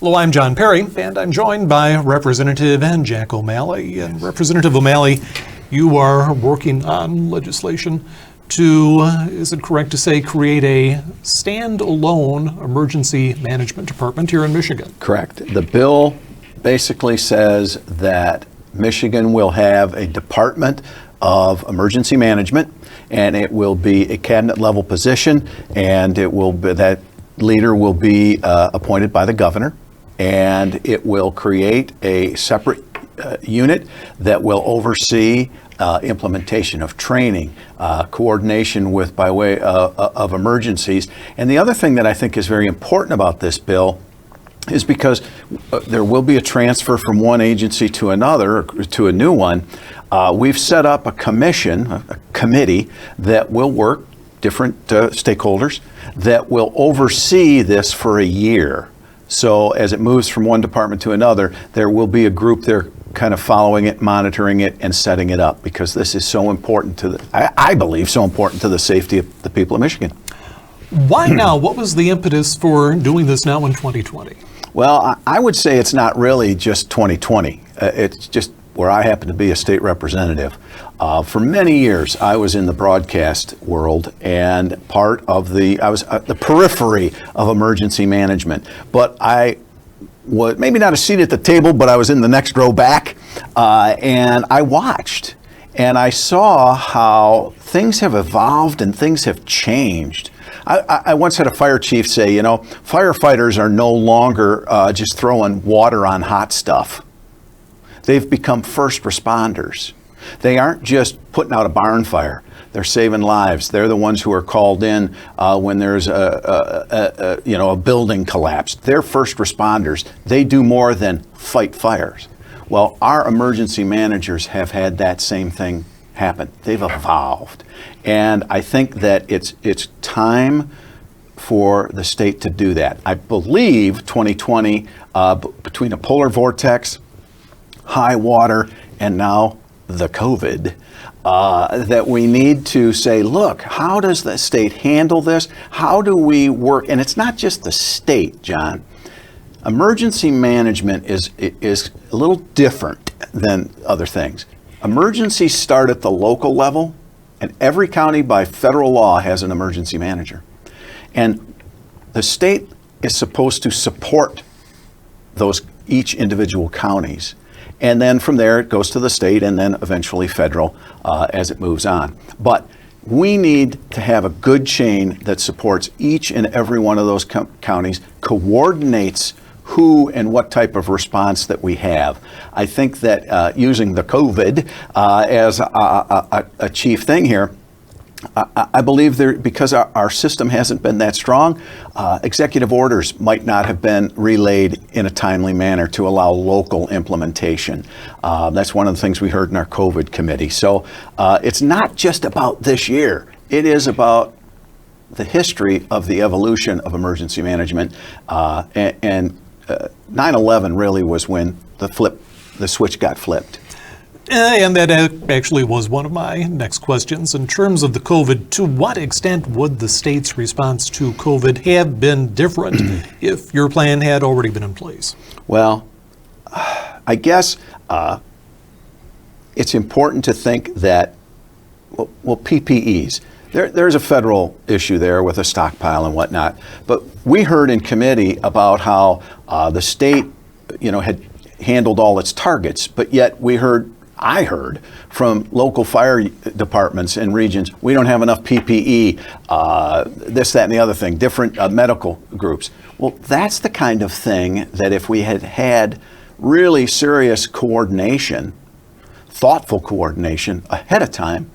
Hello, I'm John Perry, and I'm joined by Representative Jack O'Malley. And Representative O'Malley, you are working on legislation to, is it correct to say, create a standalone emergency management department here in Michigan? Correct. The bill basically says that Michigan will have a Department of Emergency Management, and it will be a cabinet level position, and it will be, that leader will be appointed by the governor, and it will create a separate unit that will oversee implementation of training, coordination with by way of emergencies. And the other thing that I think is very important about this bill is because there will be a transfer from one agency to another, to a new one. We've set up a committee that will work, different stakeholders, that will oversee this for a year. So as it moves from one department to another, there will be a group there kind of following it, monitoring it, and setting it up, because this is so important to I believe, so important to the safety of the people of Michigan. Why now? What was the impetus for doing this now in 2020? Well, I would say it's not really just 2020. It's just where I happen to be a state representative. For many years, I was in the broadcast world, and I was at the periphery of emergency management. But I was maybe not a seat at the table, but I was in the next row back, and I watched, and I saw how things have evolved and things have changed. I once had a fire chief say, firefighters are no longer just throwing water on hot stuff. They've become first responders. They aren't just putting out a barn fire. They're saving lives. They're the ones who are called in when there's a building collapsed. They're first responders. They do more than fight fires. Well, our emergency managers have had that same thing happen. They've evolved. And I think that it's time for the state to do that. I believe 2020, between a polar vortex, high water, and now the COVID, that we need to say, look, how does the state handle this? How do we work? And it's not just the state, John. Emergency management is a little different than other things. Emergencies start at the local level, and every county by federal law has an emergency manager. And the state is supposed to support each individual counties. And then from there, it goes to the state and then eventually federal as it moves on. But we need to have a good chain that supports each and every one of those counties, coordinates who and what type of response that we have. I think that using the COVID as a chief thing here, I believe because our system hasn't been that strong, executive orders might not have been relayed in a timely manner to allow local implementation. That's one of the things we heard in our COVID committee. So it's not just about this year. It is about the history of the evolution of emergency management. And 9/11 really was when the switch got flipped. And that actually was one of my next questions. In terms of the COVID, to what extent would the state's response to COVID have been different if your plan had already been in place? Well, I guess it's important to think that, PPEs, there's a federal issue there with a stockpile and whatnot. But we heard in committee about how the state, had handled all its targets, but yet I heard from local fire departments and regions, we don't have enough PPE, this, that, and the other thing, different medical groups. Well, that's the kind of thing that if we had had really serious coordination, thoughtful coordination ahead of time,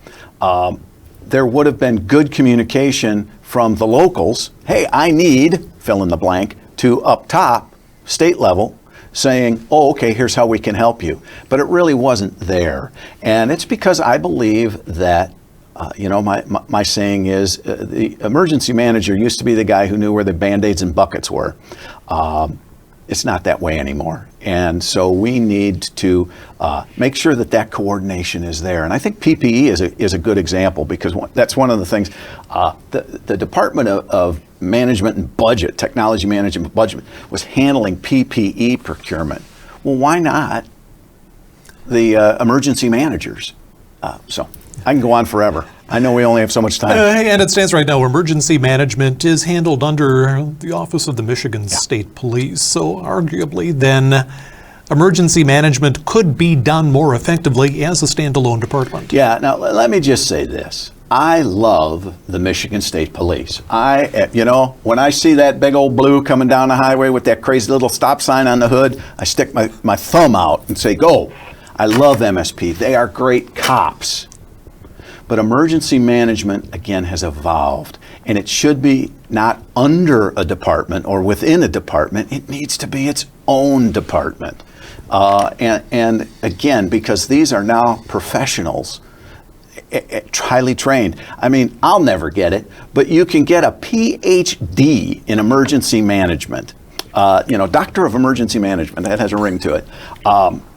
there would have been good communication from the locals. Hey, I need, fill in the blank, to up top, state level, saying, oh, okay, here's how we can help you. But it really wasn't there. And it's because I believe that, my saying is, the emergency manager used to be the guy who knew where the Band-Aids and buckets were. It's not that way anymore. And so we need to make sure that that coordination is there. And I think PPE is a good example, because that's one of the things. The Department of Management and Budget, Technology Management and Budget, was handling PPE procurement. Well, why not the emergency managers? So I can go on forever. I know we only have so much time. And it stands right now, emergency management is handled under the Office of the Michigan State Police. So arguably then, emergency management could be done more effectively as a standalone department. Yeah, now let me just say this. I love the Michigan State Police. When I see that big old blue coming down the highway with that crazy little stop sign on the hood, I stick my thumb out and say, go. I love MSP. They are great cops. But emergency management, again, has evolved, and it should be not under a department or within a department. It needs to be its own department. And again, because these are now professionals, highly trained. I mean, I'll never get it, but you can get a PhD in emergency management. Doctor of Emergency Management, that has a ring to it.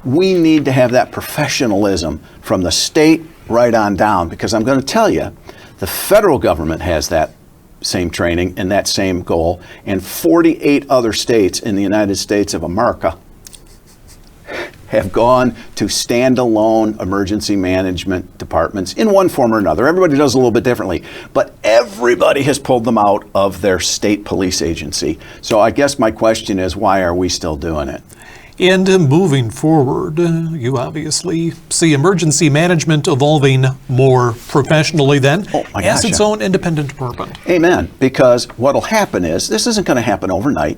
We need to have that professionalism from the state right on down, because I'm going to tell you, the federal government has that same training and that same goal, and 48 other states in the United States of America have gone to standalone emergency management departments in one form or another. Everybody does a little bit differently, but everybody has pulled them out of their state police agency. So I guess my question is, why are we still doing it? And moving forward, you obviously see emergency management evolving more professionally then as its own independent department. Amen. Because what will happen is, this isn't going to happen overnight,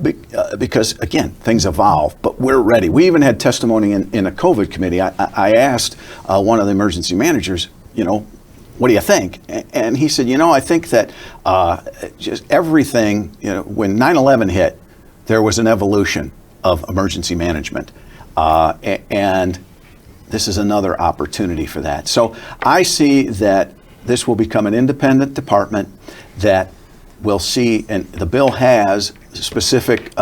because, again, things evolve, but we're ready. We even had testimony in a COVID committee. I asked one of the emergency managers, what do you think? And he said, I think that just everything, when 9/11 hit, there was an evolution of emergency management. And this is another opportunity for that. So I see that this will become an independent department that will see, and the bill has specific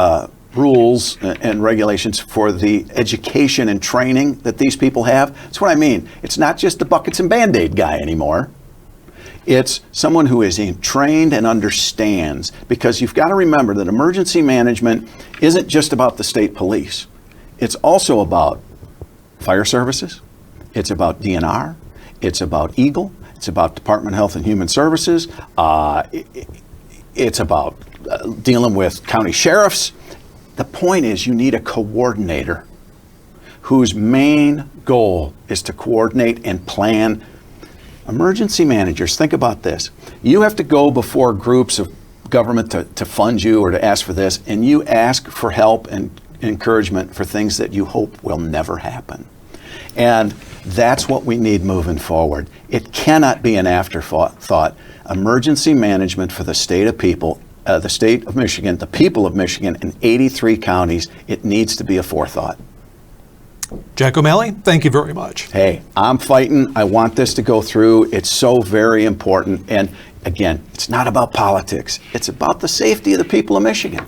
rules and regulations for the education and training that these people have. That's what I mean. It's not just the buckets and Band-Aid guy anymore. It's someone who is trained and understands, because you've got to remember that emergency management isn't just about the state police. It's also about fire services. It's about DNR. It's about EGLE. It's about Department of Health and Human Services. It's about dealing with county sheriffs. The point is, you need a coordinator whose main goal is to coordinate and plan. Emergency managers, think about this. You have to go before groups of government to fund you or to ask for this, and you ask for help and encouragement for things that you hope will never happen. And that's what we need moving forward. It cannot be an afterthought. Emergency management for the state of Michigan, the people of Michigan, in 83 counties, it needs to be a forethought. Jack O'Malley, thank you very much. Hey, I'm fighting. I want this to go through. It's so very important. And again, it's not about politics. It's about the safety of the people of Michigan.